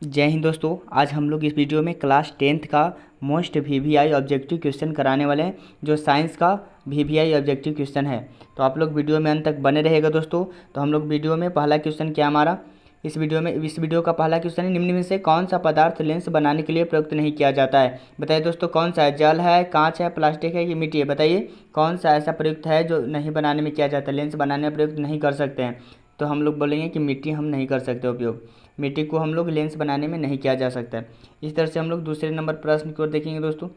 जय हिंद दोस्तों। आज हम लोग इस वीडियो में क्लास 10th का मोस्ट वीवीआई ऑब्जेक्टिव क्वेश्चन कराने वाले हैं, जो साइंस का वीवीआई ऑब्जेक्टिव क्वेश्चन है। तो आप लोग वीडियो में अंत तक बने रहेगा दोस्तों। तो हम लोग वीडियो में पहला क्वेश्चन क्या हमारा इस वीडियो का पहला क्वेश्चन है, निम्न में से कौन सा पदार्थ लेंस बनाने के लिए प्रयुक्त नहीं किया जाता है। बताइए दोस्तों, कौन सा है? जल है, कांच है, प्लास्टिक है कि मिट्टी है? बताइए कौन सा ऐसा प्रयुक्त है जो नहीं बनाने में किया जाता है, लेंस बनाने में प्रयुक्त नहीं कर सकते हैं। तो हम लोग बोलेंगे कि मिट्टी हम नहीं कर सकते उपयोग, मिट्टी को हम लोग लेंस बनाने में नहीं किया जा सकता है। इस तरह से हम लोग दूसरे नंबर प्रश्न की ओर देखेंगे दोस्तों।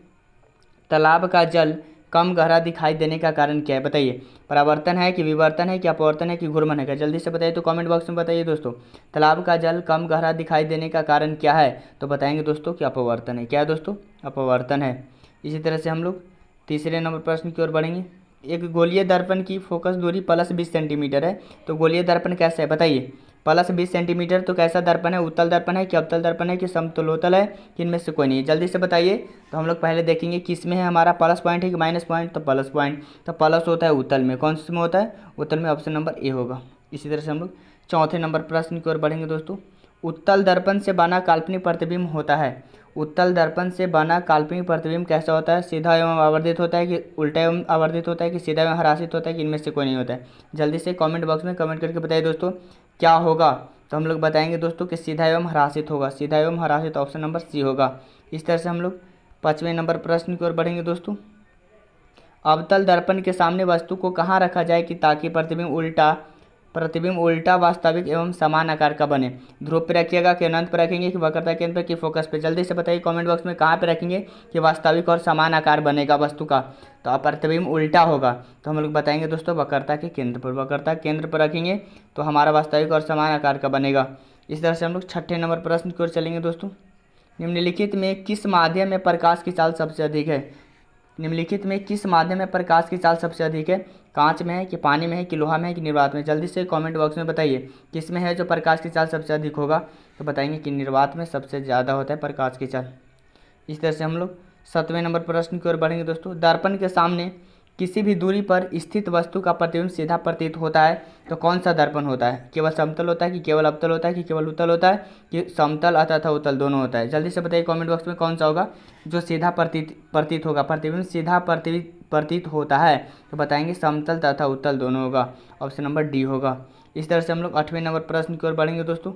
तालाब का जल कम गहरा दिखाई देने का कारण क्या है? बताइए, परावर्तन है कि विवर्तन है कि अपवर्तन है कि घूर्णन है? क्या जल्दी से बताइए, तो कमेंट बॉक्स में बताइए दोस्तों। तालाब का जल कम गहरा दिखाई देने का कारण क्या है? तो बताएंगे दोस्तों कि अपवर्तन है। क्या है दोस्तों? अपवर्तन है। इसी तरह से हम लोग तीसरे नंबर प्रश्न की ओर बढ़ेंगे। एक गोलीय दर्पण की फोकस दूरी प्लस 20 सेंटीमीटर है, तो गोलीय दर्पण कैसा है? बताइए। प्लस 20 सेंटीमीटर तो कैसा दर्पण है? उत्तल दर्पण है कि अवतल दर्पण है कि समतलोतल है कि इनमें से कोई नहीं? जल्दी से बताइए। तो हम लोग पहले देखेंगे किस में है हमारा प्लस पॉइंट है कि माइनस पॉइंट। तो प्लस पॉइंट, तो प्लस होता है उत्तल में। कौन से में होता है? उत्तल में। ऑप्शन नंबर ए होगा। इसी तरह से हम लोग चौथे नंबर प्रश्न की ओर बढ़ेंगे दोस्तों। उत्तल दर्पण से बना काल्पनिक प्रतिबिंब होता है। उत्तल दर्पण से बना काल्पनिक प्रतिबिंब कैसा होता है? सीधा एवं आवर्धित होता है कि उल्टा एवं आवर्धित होता है कि सीधा एवं हराशित होता है कि इनमें से कोई नहीं होता है? जल्दी से कमेंट बॉक्स में कमेंट करके बताइए दोस्तों क्या होगा। तो हम लोग बताएंगे दोस्तों कि सीधा एवं हराशित होगा। सीधा एवं हराशित ऑप्शन नंबर सी होगा। इस तरह से हम लोग पाँचवें नंबर प्रश्न की ओर बढ़ेंगे दोस्तों। अवतल दर्पण के सामने वस्तु को कहाँ रखा जाए कि ताकि प्रतिबिंब उल्टा वास्तविक एवं समान आकार का बने? ध्रुव पे रखिएगा कि अनंत पे रखेंगे कि वक्रता केंद्र पे कि फोकस पे? जल्दी से बताइए कमेंट बॉक्स में कहाँ पे रखेंगे कि वास्तविक और समान आकार बनेगा वस्तु का। तो प्रतिबिंब उल्टा होगा, तो हम लोग बताएंगे दोस्तों वक्रता के केंद्र पर। वक्रता केंद्र पर रखेंगे तो हमारा वास्तविक और समान आकार का बनेगा। इस तरह से हम लोग छठे नंबर प्रश्न की ओर चलेंगे दोस्तों। निम्नलिखित में किस माध्यम में प्रकाश की चाल सबसे अधिक है? निम्नलिखित में किस माध्यम में प्रकाश की चाल सबसे अधिक है? कांच में है कि पानी में है कि लोहा में है कि निर्वात में? जल्दी से कमेंट बॉक्स में बताइए किस में है जो प्रकाश की चाल सबसे अधिक होगा। तो बताएंगे कि निर्वात में सबसे ज़्यादा होता है प्रकाश की चाल। इस तरह से हम लोग सातवें नंबर प्रश्न की ओर बढ़ेंगे दोस्तों। दर्पण के सामने किसी भी दूरी पर स्थित वस्तु का प्रतिबिंब सीधा प्रतीत होता है, तो कौन सा दर्पण होता है? केवल समतल होता है कि केवल अवतल होता है कि केवल उत्तल होता है कि समतल तथा उत्तल दोनों होता है? जल्दी से बताइए कमेंट बॉक्स में कौन सा होगा जो सीधा प्रतीत होगा, प्रतिबिंब सीधा प्रतीत होता है? तो बताएंगे समतल तथा उत्तल दोनों होगा। ऑप्शन नंबर डी होगा। इस तरह से हम लोग आठवें नंबर प्रश्न की ओर बढ़ेंगे दोस्तों।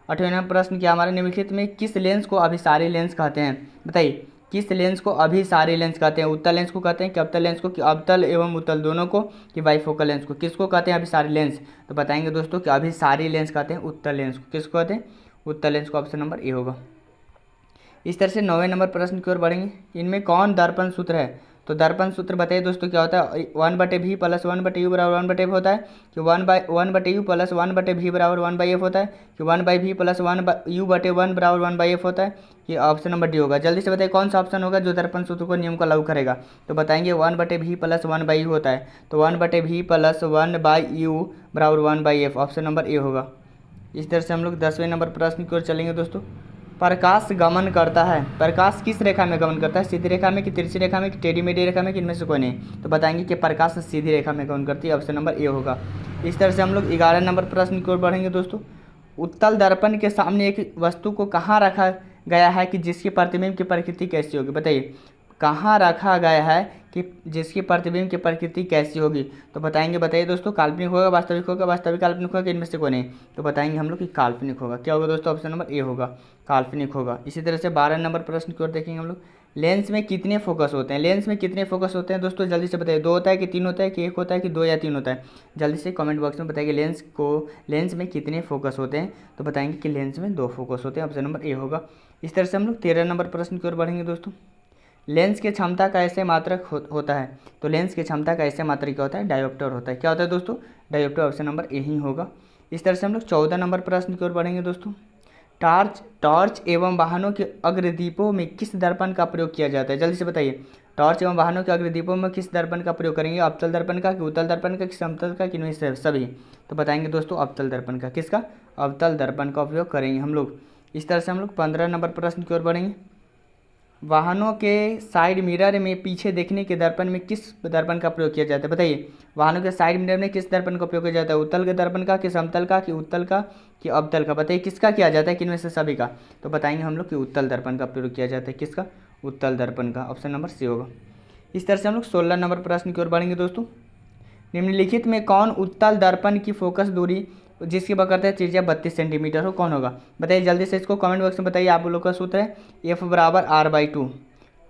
आठवें नंबर प्रश्न क्या हमारे निम्नलिखित में किस लेंस को अभिसारी लेंस कहते हैं? बताइए किस लेंस को अभिसारी लेंस कहते हैं? उत्तल लेंस को कहते हैं कि अवतल लेंस को? कि अवतल एवं उत्तल दोनों को कि बाइफोकल लेंस को? किसको कहते हैं अभिसारी लेंस? तो बताएंगे दोस्तों कि अभिसारी लेंस कहते हैं उत्तल लेंस को। किसको कहते हैं? उत्तल लेंस को। ऑप्शन नंबर ए होगा। इस तरह से 9वें नंबर प्रश्न की ओर बढ़ेंगे। इनमें कौन दर्पण सूत्र है? तो दर्पण सूत्र बताइए दोस्तों क्या होता है? 1/v प्लस 1/u बराबर 1/f होता है कि 1/u प्लस 1/v बराबर 1/f होता है कि 1/v प्लस 1u/1 बराबर 1/f होता है कि? ऑप्शन नंबर डी होगा। जल्दी से बताइए कौन सा ऑप्शन होगा जो दर्पण सूत्र को नियम को लागू करेगा। तो बताएंगे 1/v प्लस 1/u होता है, तो 1/v प्लस 1/u बराबर 1/f। ऑप्शन नंबर ए होगा। इस तरह से हम लोग 10वें नंबर प्रश्न की ओर चलेंगे दोस्तों। प्रकाश गमन करता है, प्रकाश किस रेखा में गमन करता है? सीधी रेखा में कि तिरछी रेखा में कि टेढ़ी मेढ़ी रेखा में कि इनमें से कोई नहीं? तो बताएंगे कि प्रकाश सीधी रेखा में गमन करती है। ऑप्शन नंबर ए होगा। इस तरह से हम लोग 11 नंबर प्रश्न की ओर बढ़ेंगे दोस्तों। उत्तल दर्पण के सामने एक वस्तु को कहाँ रखा गया है कि जिसकी प्रतिबिंब की प्रकृति कैसी होगी? बताइए कहाँ रखा गया है कि जिसकी प्रतिबिंब की प्रकृति कैसी होगी? तो बताइए दोस्तों काल्पनिक होगा, वास्तविक होगा, वास्तविक काल्पनिक होगा कि इनमें से कोई नहीं? तो बताएंगे हम लोग कि काल्पनिक होगा। क्या होगा दोस्तों? ऑप्शन नंबर ए होगा, काल्पनिक होगा। इसी तरह से 12 नंबर प्रश्न की ओर देखेंगे हम लोग। लेंस में कितने फोकस होते हैं? लेंस में कितने फोकस होते हैं दोस्तों? जल्दी से बताइए। 2 होता है कि 3 होता है कि 1 होता है कि 2 या 3 होता है? जल्दी से कमेंट बॉक्स में बताइए लेंस में कितने फोकस होते हैं? तो बताएंगे कि लेंस में 2 फोकस होते हैं। ऑप्शन नंबर ए होगा। इस तरह से हम लोग 13 नंबर प्रश्न की ओर बढ़ेंगे दोस्तों। लेंस की क्षमता का ऐसे मात्रक होता है, तो लेंस की क्षमता का ऐसे मात्रक क्या होता है? डायोप्टर होता है। क्या होता है दोस्तों? डायोप्टर। ऑप्शन नंबर ए ही होगा। इस तरह से हम लोग 14 नंबर प्रश्न की ओर बढ़ेंगे दोस्तों। टॉर्च एवं वाहनों के अग्रदीपों में किस दर्पण का प्रयोग किया जाता है? जल्दी से बताइए। टॉर्च एवं वाहनों के अग्रदीपों में किस दर्पण का प्रयोग करेंगे? अवतल दर्पण का कि उत्तल दर्पण का कि समतल का कि नहीं सभी? तो बताएंगे दोस्तों अवतल दर्पण का। किसका? अवतल दर्पण का उपयोग करेंगे हम लोग। इस तरह से हम लोग 15 नंबर प्रश्न की ओर बढ़ेंगे। वाहनों के साइड मिरर में पीछे देखने के दर्पण में किस दर्पण का प्रयोग किया जाता है? बताइए, वाहनों के साइड मिरर में किस दर्पण का प्रयोग किया जाता है? उत्तल के दर्पण का, कि समतल का, कि उत्तल का, कि अवतल का? बताइए किसका किया जाता है, किनमें से सभी का? तो बताएंगे हम लोग कि उत्तल दर्पण का प्रयोग किया जाता है। किसका? उत्तल दर्पण का। ऑप्शन नंबर सी होगा। इस तरह से हम लोग 16 नंबर प्रश्न की ओर बढ़ेंगे दोस्तों। निम्नलिखित में कौन उत्तल दर्पण की फोकस दूरी जिसकी बकरता है त्रिज्या 32 सेंटीमीटर हो, कौन होगा? बताइए जल्दी से, इसको कमेंट बॉक्स में बताइए। आप लोग का सूत्र है F = R/2।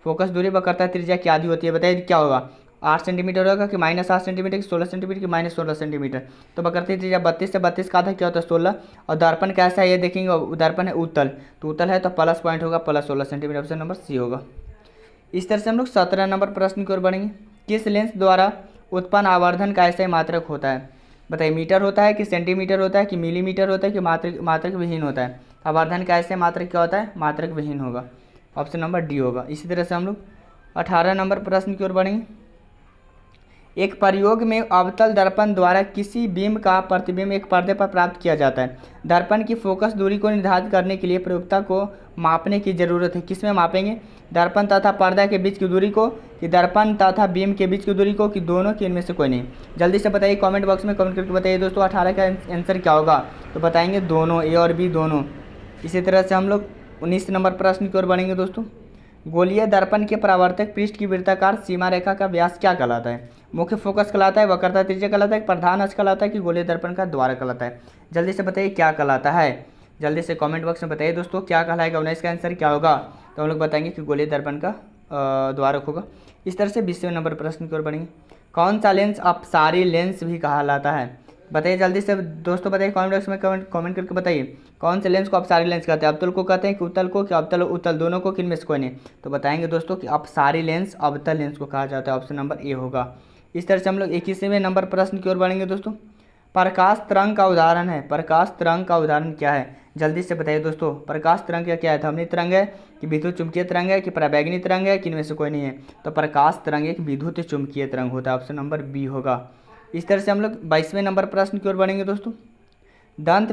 फोकस दूरी बकरता है त्रिज्या क्या आदि होती है? बताइए क्या होगा? 8 सेंटीमीटर होगा, कि -8 सेंटीमीटर, कि 16 सेंटीमीटर, कि -16 सेंटीमीटर? तो बकरता है त्रिज्या 32 से 32 का आधा क्या होता है? 16। और दर्पण कैसा है ये देखेंगे, दर्पण है उत्तल, तो उत्तल है तो प्लस पॉइंट होगा, +16 सेंटीमीटर। ऑप्शन नंबर सी होगा। इस तरह से हम लोग 17 नंबर प्रश्न की ओर बढ़ेंगे। किस लेंस द्वारा उत्पन्न आवर्धन का ऐसा मात्रक होता है? बताइए, मीटर होता है, कि सेंटीमीटर होता है, कि मिलीमीटर होता है, कि मात्रक विहीन होता है? आवर्धन का ऐसे मात्रक क्या होता है? मात्रक विहीन होगा। ऑप्शन नंबर डी होगा। इसी तरह से हम लोग 18 नंबर प्रश्न की ओर बढ़ेंगे। एक प्रयोग में अवतल दर्पण द्वारा किसी बिंब का प्रतिबिंब एक पर्दे पर प्राप्त किया जाता है। दर्पण की फोकस दूरी को निर्धारित करने के लिए प्रयोक्ता को मापने की जरूरत है। किसमें मापेंगे? दर्पण तथा पर्दा के बीच की दूरी को, कि दर्पण तथा बिंब के बीच की दूरी को, कि दोनों की? इनमें से कोई नहीं। जल्दी से बताइए, कमेंट बॉक्स में कमेंट करके बताइए दोस्तों 18 का आंसर क्या होगा? तो बताएंगे दोनों, ए और बी दोनों। इसी तरह से हम लोग 19 नंबर प्रश्न की ओर बढ़ेंगे दोस्तों। गोलीय दर्पण के परावर्तक पृष्ठ की वृत्ताकार सीमा रेखा का व्यास क्या कहलाता है? मुख्य फोकस कहलाता है, वक्रता त्रिज्या कहलाता है, प्रधान अक्ष कहलाता है, कि गोलीय दर्पण का द्वार कहलाता है? जल्दी से बताइए क्या कहलाता है। जल्दी से कमेंट बॉक्स में बताइए दोस्तों क्या कहलाएगा। 19 का आंसर क्या होगा? तो हम लोग बताएंगे कि गोलीय दर्पण का द्वारक होगा। इस तरह से 20वें नंबर प्रश्न की ओर बढ़ेंगे। कौन सा लेंस अपसारी लेंस भी कहलाता है? बताइए जल्दी से दोस्तों, बताइए कमेंट बॉक्स में कमेंट करके बताइए कौन से लेंस को अपसारी लेंस कहते हैं? अवतल को कहते हैं, कि उत्तल को, कि अवतल उत्तल दोनों को, किनमें से कोई नहीं? तो बताएंगे दोस्तों कि अपसारी लेंस अवतल लेंस को कहा जाता है। ऑप्शन नंबर ए होगा। इस तरह से हम लोग 21वें नंबर प्रश्न की ओर बढ़ेंगे दोस्तों। प्रकाश तरंग का उदाहरण है। प्रकाश तरंग का उदाहरण क्या है? जल्दी से बताइए दोस्तों, प्रकाश तरंग क्या है? ध्वनि तरंग है, कि विद्युत चुंबकीय तरंग है, कि पराबैंगनी तरंग है, कि इनमें से कोई नहीं है? तो प्रकाश तरंग एक विद्युत चुंबकीय तरंग होता है। ऑप्शन नंबर बी होगा। इस तरह से हम लोग 22वें नंबर प्रश्न की ओर बढ़ेंगे दोस्तों। दंत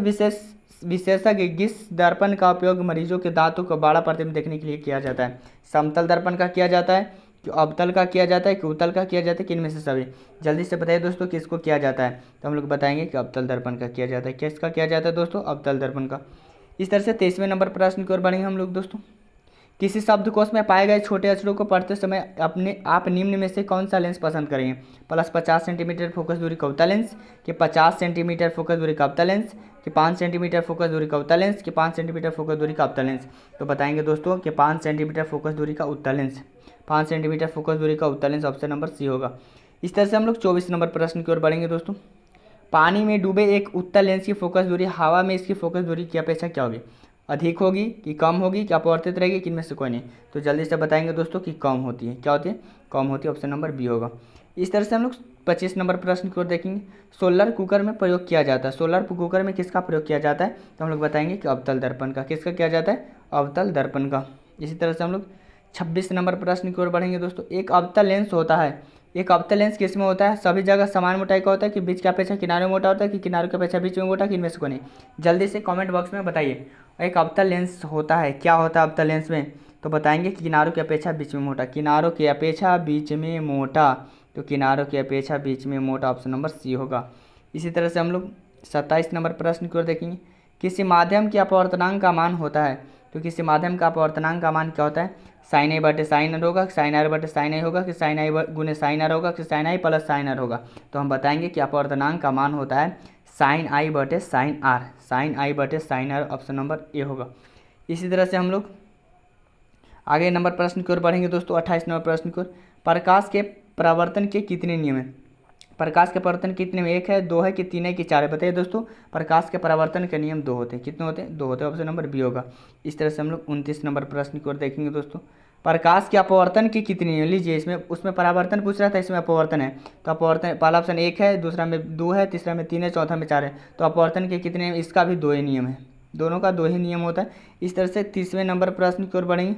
विशेषज्ञ किस दर्पण का उपयोग मरीजों के दांतों को बड़ा प्रतिबिंब देखने के लिए किया जाता है? समतल दर्पण का किया जाता है, कि अवतल का किया जाता है, कि उत्तल का किया जाता है, कि इनमें से सभी? जल्दी से बताइए दोस्तों किसको किया जाता है? तो हम लोग बताएंगे कि अवतल दर्पण का किया जाता है। किसका किया जाता है दोस्तों? अवतल दर्पण का। इस तरह से 23वें नंबर प्रश्न की ओर बढ़ेंगे हम लोग दोस्तों। किसी शब्दकोश में पाए गए छोटे अक्षरों को पढ़ते समय आप निम्न में से कौन सा लेंस पसंद करेंगे? +50 सेंटीमीटर फोकस दूरी का उत्तल लेंस, कि 50 सेंटीमीटर फोकस दूरी का अवतल लेंस, कि 5 सेंटीमीटर फोकस दूरी का उत्तल लेंस, कि 5 सेंटीमीटर फोकस दूरी का अवतल लेंस? तो बताएंगे दोस्तों कि 5 सेंटीमीटर फोकस दूरी का उत्तल लेंस। 5 सेंटीमीटर फोकस दूरी का उत्तल लेंस। ऑप्शन नंबर सी होगा। इस तरह से हम लोग 24 नंबर प्रश्न की ओर बढ़ेंगे दोस्तों। पानी में डूबे एक उत्तल लेंस की फोकस दूरी हवा में इसकी फोकस दूरी की अपेक्षा क्या होगी? अधिक होगी, कि कम होगी, कि अपवर्तित रहेगी, कि इनमें से कोई नहीं? तो जल्दी से बताएंगे दोस्तों कि कम होती है। क्या होती है? कम होती है। ऑप्शन नंबर बी होगा। इस तरह से हम लोग 25 नंबर प्रश्न की ओर देखेंगे। सोलर कुकर में प्रयोग किया जाता है। सोलर कुकर में किसका प्रयोग किया जाता है? तो हम लोग बताएंगे कि अवतल दर्पण का। किसका किया जाता है? अवतल दर्पण का। इसी तरह से हम लोग 26 नंबर प्रश्न की ओर बढ़ेंगे दोस्तों। एक अवतल लेंस होता है। एक अवतल लेंस किस में होता है? सभी जगह समान मोटाई का होता है, कि बीच की अपेक्षा किनारे में मोटा होता है, कि किनारों की अपेक्षा बीच में मोटा, कि इनमें से कोई नहीं? जल्दी से कमेंट बॉक्स में बताइए। एक अवतल लेंस होता है, क्या होता है अवतल लेंस में? तो बताएंगे कि किनारों की अपेक्षा बीच में मोटा। किनारों की अपेक्षा बीच में मोटा, तो किनारों की अपेक्षा बीच में मोटा। ऑप्शन नंबर सी होगा। इसी तरह से हम लोग 27 नंबर प्रश्न की ओर देखेंगे। किसी माध्यम के अपवर्तनांक का मान होता है। तो किसी माध्यम का अपवर्तनांक का मान क्या होता है? साइन ए बटे साइन आर होगा, साइन आर बटे साइन आई होगा, कि साइन आई गुने साइन आर होगा, कि sine I plus sine R होगा? तो हम बताएंगे कि अपवर्तनांक का मान होता है साइन आई बटे साइन आर। साइन आई बटे sine R. Option number A होगा। इसी तरह से हम लोग आगे नंबर प्रश्न की ओर बढ़ेंगे दोस्तों। 28 नंबर प्रश्न की ओर। प्रकाश के परावर्तन के कितने नियम हैं? प्रकाश के परावर्तन कितने में? 1 है, 2 है, कि 3 है, कि 4 है? बताइए दोस्तों। प्रकाश के परावर्तन के नियम 2 होते हैं। कितने होते हैं? 2 होते हैं। ऑप्शन नंबर बी होगा। इस तरह से हम लोग 29 नंबर प्रश्न की ओर देखेंगे दोस्तों। प्रकाश के अपवर्तन की कितनी नियम? लीजिए, इसमें उसमें परावर्तन पूछ रहा था, इसमें अपवर्तन है। तो अपवर्तन पहला ऑप्शन 1 है, दूसरा में 2 है, तीसरा में 3 है, चौथा में 4 है। तो अपवर्तन के कितने? इसका भी 2 ही नियम है। दोनों का 2 ही नियम होता है। इस तरह से 30वें नंबर प्रश्न की ओर बढ़ेंगे।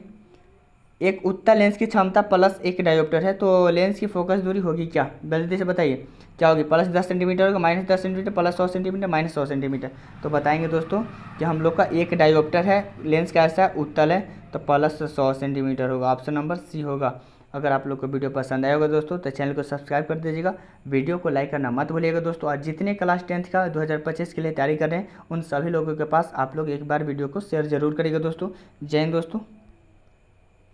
एक उत्तल लेंस की क्षमता प्लस एक डायोप्टर है, तो लेंस की फोकस दूरी होगी क्या, जल्दी से बताइए क्या होगी। प्लस 10 सेंटीमीटर होगा, minus 10 centimetre, plus 100 centimetre, minus 100 centimetre. तो बताएंगे दोस्तों कि हम लोग का एक डायोप्टर है, लेंस कैसा है, उत्तल है, तो प्लस 100 सेंटीमीटर होगा। ऑप्शन नंबर सी होगा। अगर आप लोग को वीडियो पसंद आया होगा दोस्तों तो चैनल को सब्सक्राइब कर दीजिएगा, वीडियो को लाइक करना मत भूलिएगा दोस्तों। और जितने क्लास 10th का 2025 के लिए तैयारी कर रहे हैं उन सभी लोगों के पास आप लोग एक बार वीडियो को शेयर जरूर करिएगा दोस्तों। जय हिंद दोस्तों।